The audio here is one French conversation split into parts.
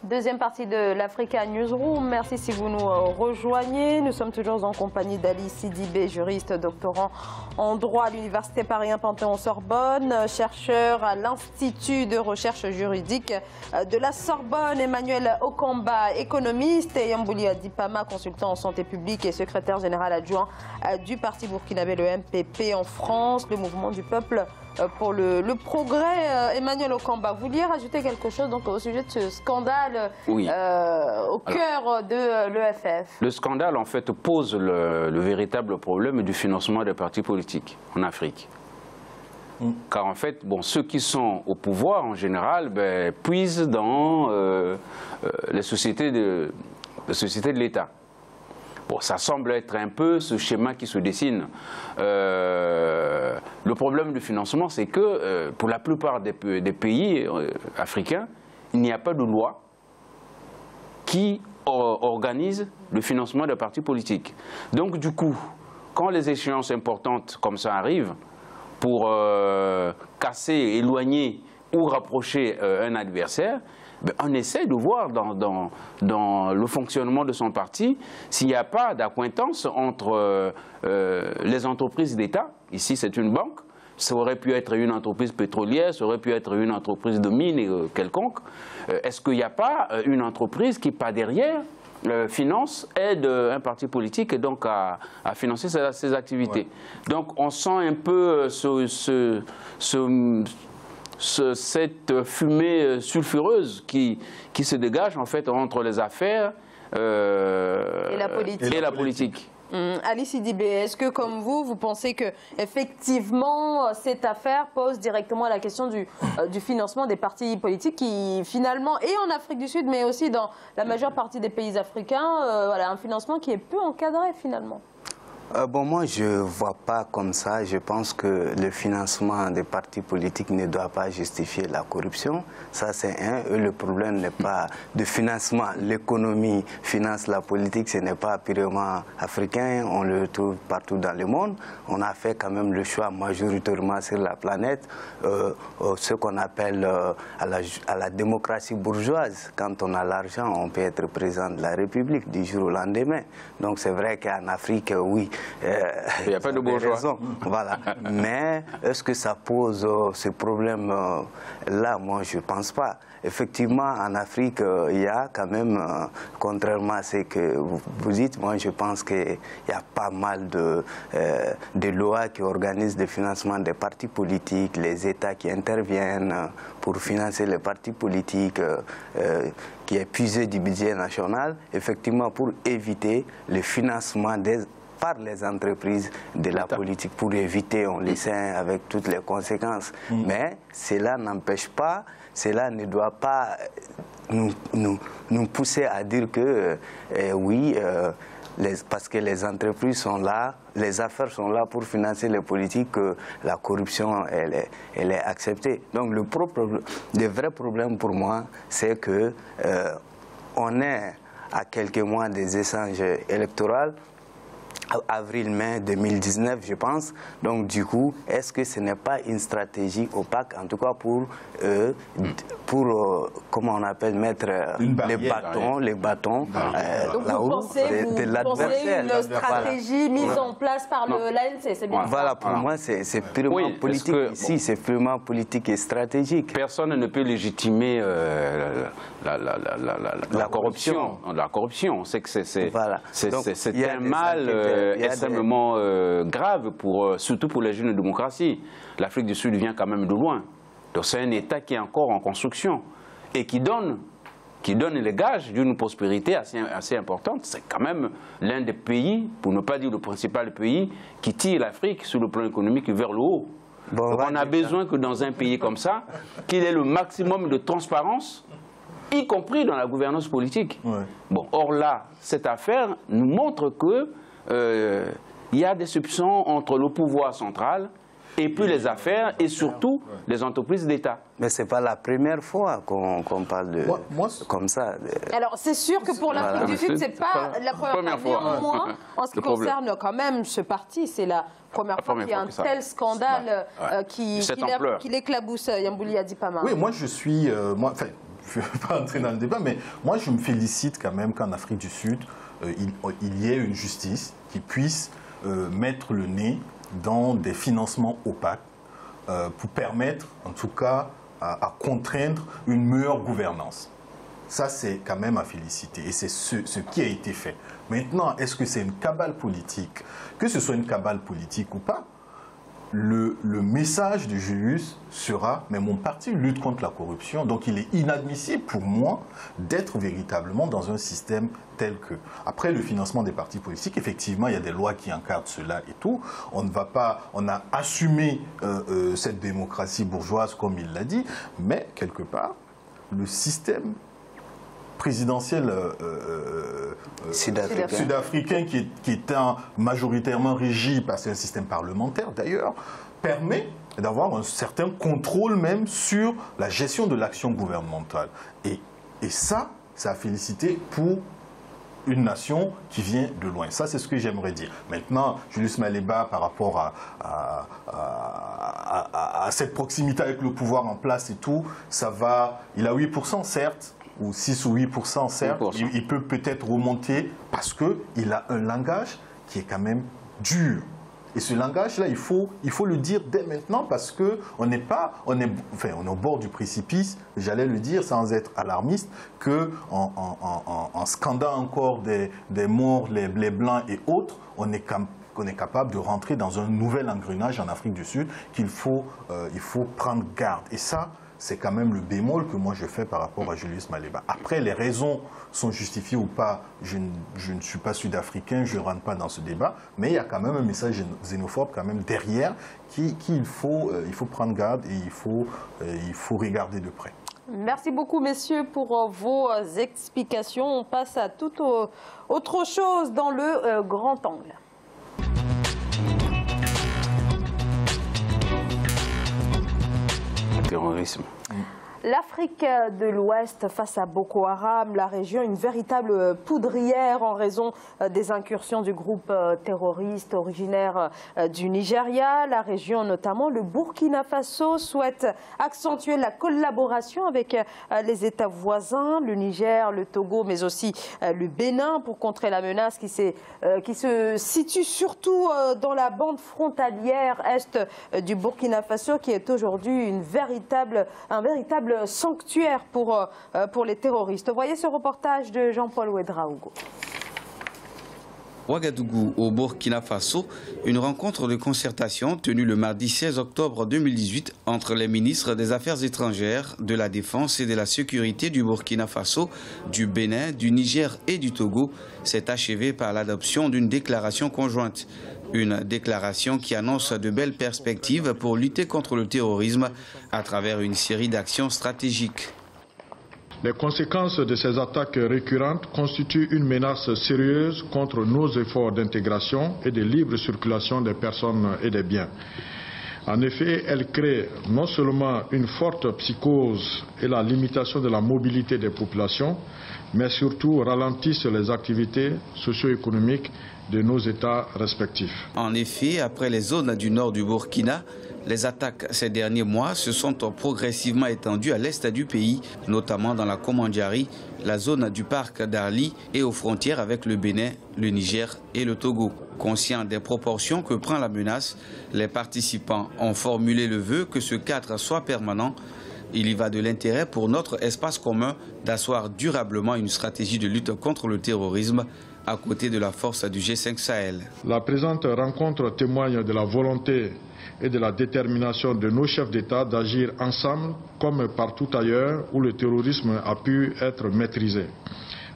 deuxième partie de l'Africa Newsroom. Merci si vous nous rejoignez. Nous sommes toujours en compagnie d'Ali Sidibé, juriste, doctorant en droit à l'Université Paris 1 Panthéon-Sorbonne, chercheur à l'Institut de recherche juridique de la Sorbonne, Emmanuel Okamba, économiste, et Yambouli Adipama, consultant en santé publique et secrétaire général adjoint du parti burkinabé, le MPP en France, le mouvement du peuple pour le progrès. Emmanuel Okamba, vous vouliez rajouter quelque chose donc, au sujet de ce scandale au cœur de l'EFF? Le scandale, en fait, pose le véritable problème du financement des partis politiques en Afrique. Car, en fait, bon, ceux qui sont au pouvoir, en général, puisent dans les sociétés de l'État. Bon, ça semble être un peu ce schéma qui se dessine. Le problème du financement, c'est que pour la plupart des pays africains, il n'y a pas de loi qui organise le financement des partis politiques. Donc, du coup, quand les échéances importantes comme ça arrivent, pour casser, éloigner ou rapprocher un adversaire, on essaie de voir dans le fonctionnement de son parti s'il n'y a pas d'accointance entre les entreprises d'État, ici c'est une banque, ça aurait pu être une entreprise pétrolière, ça aurait pu être une entreprise de mine quelconque. Est-ce qu'il n'y a pas une entreprise qui, par derrière, finance, aide un parti politique et donc à financer ses activités? Donc on sent un peu cette fumée sulfureuse qui se dégage en fait entre les affaires et la politique. Ali Sidibé, est-ce que comme vous pensez que effectivement cette affaire pose directement la question du financement des partis politiques qui finalement, et en Afrique du Sud mais aussi dans la majeure partie des pays africains, voilà, un financement qui est peu encadré finalement? Bon, moi, je ne vois pas comme ça. Je pense que le financement des partis politiques ne doit pas justifier la corruption. Ça, c'est un. Le problème n'est pas de financement. L'économie finance la politique, ce n'est pas purement africain. On le trouve partout dans le monde. On a fait quand même le choix majoritairement sur la planète, ce qu'on appelle à la démocratie bourgeoise. Quand on a l'argent, on peut être président de la République du jour au lendemain. Donc, c'est vrai qu'en Afrique, oui, il n'y a pas de bourgeois. Voilà. Mais est-ce que ça pose ce problème-là? Moi, je ne pense pas. Effectivement, en Afrique, il y a quand même, contrairement à ce que vous dites, moi je pense qu'il y a pas mal de lois qui organisent le financement des partis politiques, les États qui interviennent pour financer les partis politiques, qui est puisé du budget national, effectivement pour éviter le financement par les entreprises de la politique, pour éviter, on le sait, avec toutes les conséquences. Mais cela n'empêche pas, cela ne doit pas nous pousser à dire que oui, parce que les entreprises sont là, les affaires sont là pour financer les politiques, que la corruption, elle est acceptée. Donc le vrai problème pour moi, c'est que on est à quelques mois des échanges électoraux, avril-mai 2019, je pense. Donc, du coup, est-ce que ce n'est pas une stratégie opaque, en tout cas pour comment on appelle, mettre les bâtons là-haut de l'adversaire. Une stratégie mise en place par l'ANC, c'est bien ça? Voilà, pour moi, c'est purement politique ici, c'est purement politique et stratégique. Personne ne peut légitimer la corruption. La corruption, c'est que c'est un mal extrêmement grave, surtout pour les jeunes démocraties. L'Afrique du Sud vient quand même de loin. Donc c'est un État qui est encore en construction et qui donne les gages d'une prospérité assez importante. C'est quand même l'un des pays, pour ne pas dire le principal pays, qui tire l'Afrique sur le plan économique vers le haut. Bon, donc on a besoin que dans un pays comme ça, qu'il ait le maximum de transparence, y compris dans la gouvernance politique. Bon, or là, cette affaire nous montre que il y a des soupçons entre le pouvoir central et puis les affaires et surtout les entreprises d'État. Mais ce n'est pas la première fois qu'on parle de comme ça. Alors c'est sûr que pour l'Afrique du Sud, ce n'est pas la première fois. Néanmoins, en ce qui concerne quand même ce parti, c'est la première fois qu'il y a un tel scandale qui l'éclabousse, Yambouli Adipama. Oui, moi je suis... ne veux pas entrer dans le débat, mais moi je me félicite quand même qu'en Afrique du Sud, il y ait une justice qui puisse mettre le nez dans des financements opaques pour permettre en tout cas à contraindre une meilleure gouvernance. Ça, c'est quand même à féliciter et c'est ce qui a été fait. Maintenant, est-ce que c'est une cabale politique? Que ce soit une cabale politique ou pas, le message de Julius sera « mais mon parti lutte contre la corruption, donc il est inadmissible pour moi d'être véritablement dans un système tel que ». Après, le financement des partis politiques, effectivement, il y a des lois qui encadrent cela et tout. On a assumé cette démocratie bourgeoise comme il l'a dit, mais quelque part, le système présidentiel sud-africain qui est majoritairement régi par un système parlementaire d'ailleurs, permet d'avoir un certain contrôle même sur la gestion de l'action gouvernementale. Et ça a félicité pour une nation qui vient de loin. Ça, c'est ce que j'aimerais dire. Maintenant, Julius Maleba, par rapport à cette proximité avec le pouvoir en place et tout, ça va... Il a 8%, certes, ou 6 ou 8%, certes. 8%. Il peut peut-être remonter parce qu'il a un langage qui est quand même dur. Et ce langage-là, il faut le dire dès maintenant parce qu'on est au bord du précipice, j'allais le dire sans être alarmiste, qu'en scandant encore des morts, les blancs et autres, on est capable de rentrer dans un nouvel engrenage en Afrique du Sud qu'il faut prendre garde. Et ça, c'est quand même le bémol que moi je fais par rapport à Julius Maleba. Après, les raisons sont justifiées ou pas, je ne suis pas sud-africain, je ne rentre pas dans ce débat, mais il y a quand même un message xénophobe quand même derrière qu'il faut prendre garde et il faut regarder de près. Merci beaucoup, messieurs, pour vos explications. On passe à toute autre chose dans le grand angle. Terrorisme. L'Afrique de l'Ouest face à Boko Haram, la région, une véritable poudrière en raison des incursions du groupe terroriste originaire du Nigeria. La région, notamment le Burkina Faso, souhaite accentuer la collaboration avec les États voisins, le Niger, le Togo, mais aussi le Bénin pour contrer la menace qui se situe surtout dans la bande frontalière est du Burkina Faso, qui est aujourd'hui un véritable sanctuaire pour les terroristes. Voyez ce reportage de Jean-Paul Ouedraogo. Ouagadougou, au Burkina Faso, une rencontre de concertation tenue le mardi 16 octobre 2018 entre les ministres des Affaires étrangères, de la Défense et de la Sécurité du Burkina Faso, du Bénin, du Niger et du Togo s'est achevée par l'adoption d'une déclaration conjointe. Une déclaration qui annonce de belles perspectives pour lutter contre le terrorisme à travers une série d'actions stratégiques. Les conséquences de ces attaques récurrentes constituent une menace sérieuse contre nos efforts d'intégration et de libre circulation des personnes et des biens. En effet, elles créent non seulement une forte psychose et la limitation de la mobilité des populations, mais surtout ralentissent les activités socio-économiques de nos États respectifs. En effet, après les zones du nord du Burkina, les attaques ces derniers mois se sont progressivement étendues à l'est du pays, notamment dans la Komandjari, la zone du parc d'Arli et aux frontières avec le Bénin, le Niger et le Togo. Conscients des proportions que prend la menace, les participants ont formulé le vœu que ce cadre soit permanent. Il y va de l'intérêt pour notre espace commun d'asseoir durablement une stratégie de lutte contre le terrorisme à côté de la force du G5 Sahel. La présente rencontre témoigne de la volonté et de la détermination de nos chefs d'État d'agir ensemble comme partout ailleurs où le terrorisme a pu être maîtrisé,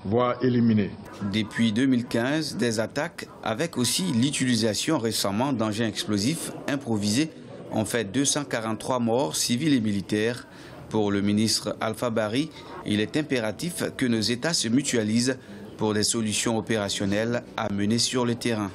voire éliminé. Depuis 2015, des attaques avec aussi l'utilisation récemment d'engins explosifs improvisés ont fait 243 morts civils et militaires. Pour le ministre Alpha Bari, il est impératif que nos États se mutualisent pour des solutions opérationnelles à mener sur le terrain.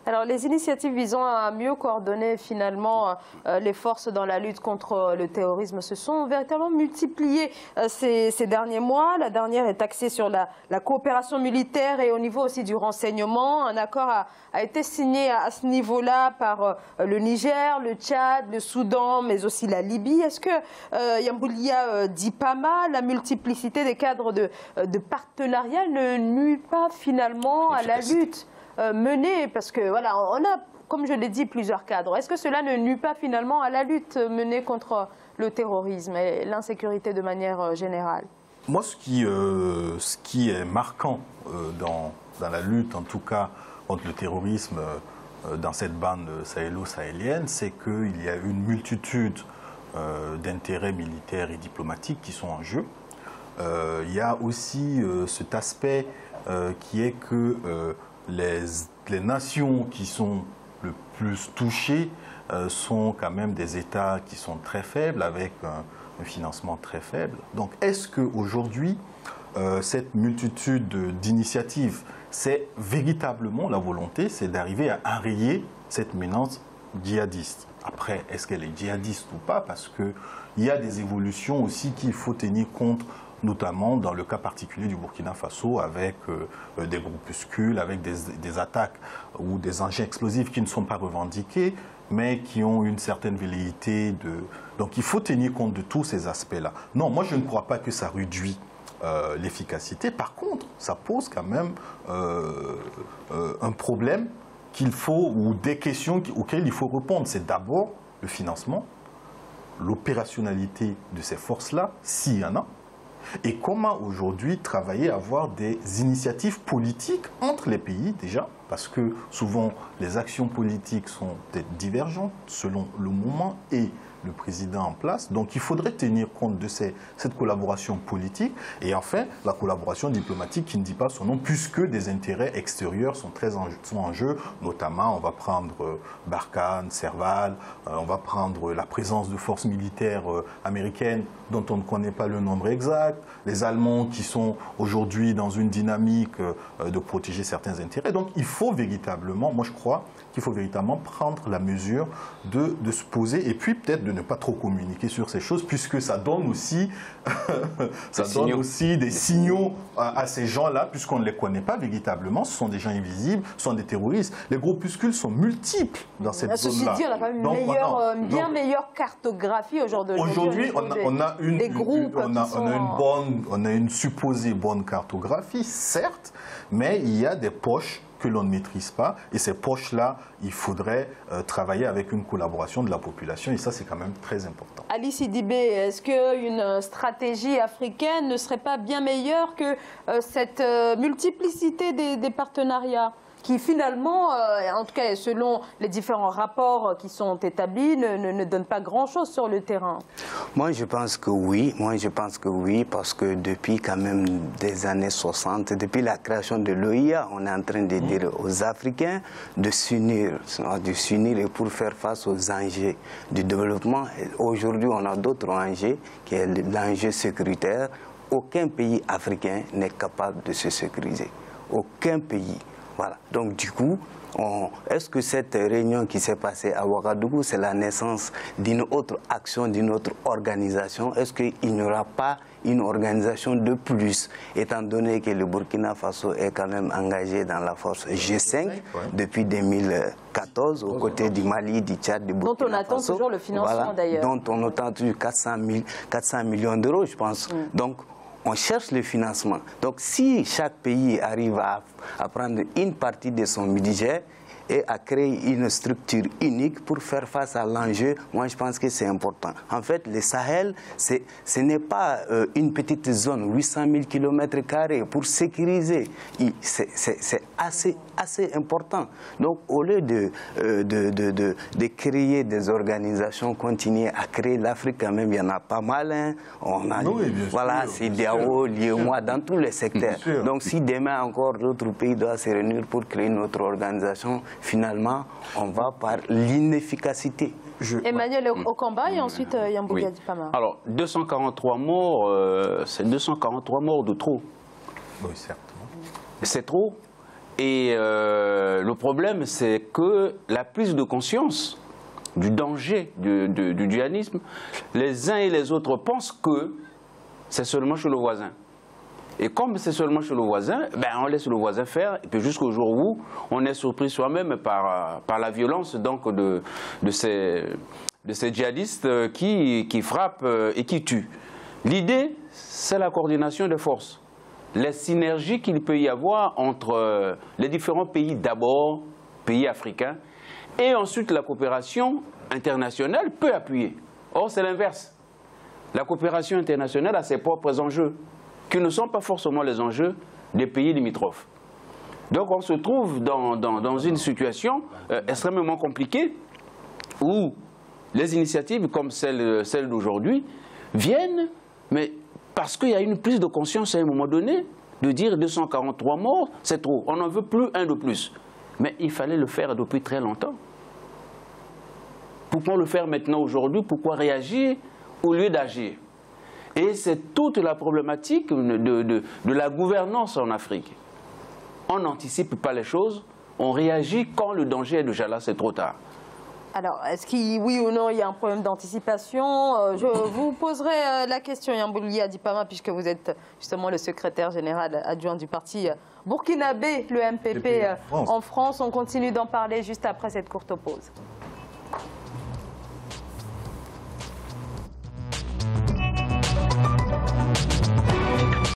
Alors, les initiatives visant à mieux coordonner finalement les forces dans la lutte contre le terrorisme se sont véritablement multipliées ces derniers mois. La dernière est axée sur la coopération militaire et au niveau aussi du renseignement. Un accord a été signé à ce niveau-là par le Niger, le Tchad, le Soudan, mais aussi la Libye. Est-ce que Yamboulia Dipama, la multiplicité des cadres de partenariat ne nuit pas finalement à la lutte menée, parce que voilà, on a, comme je l'ai dit, plusieurs cadres. Est-ce que cela ne nuit pas finalement à la lutte menée contre le terrorisme et l'insécurité de manière générale? Moi, ce qui est marquant dans la lutte, en tout cas contre le terrorisme dans cette bande sahélo-sahélienne, c'est qu'il y a une multitude d'intérêts militaires et diplomatiques qui sont en jeu. Il y a aussi cet aspect qui est que les nations qui sont le plus touchées sont quand même des États qui sont très faibles, avec un financement très faible. Donc est-ce qu'aujourd'hui, cette multitude d'initiatives, c'est véritablement la volonté, c'est d'arriver à enrayer cette menace djihadiste? Après, est-ce qu'elle est djihadiste ou pas? Parce qu'il y a des évolutions aussi qu'il faut tenir compte, notamment dans le cas particulier du Burkina Faso, avec des groupuscules, avec des attaques ou des engins explosifs qui ne sont pas revendiqués, mais qui ont une certaine velléité de... Donc il faut tenir compte de tous ces aspects-là. Non, moi je ne crois pas que ça réduit l'efficacité. Par contre, ça pose quand même un problème qu'il faut, ou des questions auxquelles il faut répondre. C'est d'abord le financement, l'opérationnalité de ces forces-là, s'il y en a, et comment aujourd'hui travailler à avoir des initiatives politiques entre les pays déjà, parce que souvent les actions politiques sont peut-être divergentes selon le moment et le président en place. Donc il faudrait tenir compte de cette collaboration politique et enfin la collaboration diplomatique qui ne dit pas son nom, puisque des intérêts extérieurs sont en jeu, notamment on va prendre Barkhane, Serval, on va prendre la présence de forces militaires américaines dont on ne connaît pas le nombre exact, les Allemands qui sont aujourd'hui dans une dynamique de protéger certains intérêts. Donc il faut véritablement, moi je crois qu'il faut véritablement prendre la mesure de se poser et puis peut-être de ne pas trop communiquer sur ces choses, puisque ça donne aussi, des signaux à ces gens-là, puisqu'on ne les connaît pas véritablement. Ce sont des gens invisibles, ce sont des terroristes. Les groupuscules sont multiples dans cette zone-là. Ceci dit, on a quand même une meilleure cartographie aujourd'hui. Aujourd'hui, on a une supposée bonne cartographie, certes, mais il y a des poches que l'on ne maîtrise pas. Et ces poches-là, il faudrait travailler avec une collaboration de la population. Et ça, c'est quand même très important. Ali Sidibé, est-ce qu'une stratégie africaine ne serait pas bien meilleure que cette multiplicité des partenariats qui finalement, en tout cas selon les différents rapports qui sont établis, ne donnent pas grand-chose sur le terrain? Moi, je pense que oui. Parce que depuis quand même des années 60, depuis la création de l'OIA, on est en train de dire aux Africains de s'unir et pour faire face aux enjeux du développement. Aujourd'hui, on a d'autres enjeux, qui est l'enjeu sécuritaire. Aucun pays africain n'est capable de se sécuriser. Aucun pays. Voilà. Donc du coup, est-ce que cette réunion qui s'est passée à Ouagadougou, c'est la naissance d'une autre action, d'une autre organisation? Est-ce qu'il n'y aura pas une organisation de plus, étant donné que le Burkina Faso est quand même engagé dans la force G5 depuis 2014, aux côtés du Mali, du Tchad, du Burkina Faso. Dont on attend toujours le financement d'ailleurs. Dont on attend toujours 400 millions d'euros, je pense. Donc, on cherche le financement. Donc si chaque pays arrive à prendre une partie de son budget et à créer une structure unique pour faire face à l'enjeu, moi je pense que c'est important. En fait, le Sahel, ce n'est pas une petite zone, 800 000 km² pour sécuriser. C'est assez important. Donc au lieu de créer des organisations, continuer à créer l'Afrique quand même, il y en a pas mal. Hein. On a, voilà, c'est DAO, Liémois, dans tous les secteurs. Donc si demain encore d'autres pays doivent se réunir pour créer une autre organisation, finalement, on va par l'inefficacité. Emmanuel Okamba et ensuite Yamboulia Dipama. Alors, 243 morts, c'est 243 morts de trop. Oui, certes. C'est trop. Et le problème, c'est que la prise de conscience du danger du djihadisme, les uns et les autres pensent que c'est seulement chez le voisin. Et comme c'est seulement chez le voisin, ben on laisse le voisin faire, et puis jusqu'au jour où on est surpris soi-même par la violence donc, de ces djihadistes qui frappent et qui tuent. L'idée, c'est la coordination des forces. Les synergies qu'il peut y avoir entre les différents pays d'abord, pays africains, et ensuite la coopération internationale peut appuyer. Or, c'est l'inverse. La coopération internationale a ses propres enjeux, qui ne sont pas forcément les enjeux des pays limitrophes. Donc on se trouve dans une situation extrêmement compliquée, où les initiatives comme celle d'aujourd'hui viennent, mais parce qu'il y a une prise de conscience à un moment donné, de dire 243 morts, c'est trop, on n'en veut plus un de plus. Mais il fallait le faire depuis très longtemps. Pourquoi le faire maintenant aujourd'hui? Pourquoi réagir au lieu d'agir? Et c'est toute la problématique de la gouvernance en Afrique. On n'anticipe pas les choses, on réagit quand le danger est déjà là, c'est trop tard. Alors, est-ce qu'il, oui ou non, il y a un problème d'anticipation? Je vous poserai la question, Yambouli Adipama, puisque vous êtes justement le secrétaire général adjoint du parti burkinabé, le MPP, en France. On continue d'en parler juste après cette courte pause.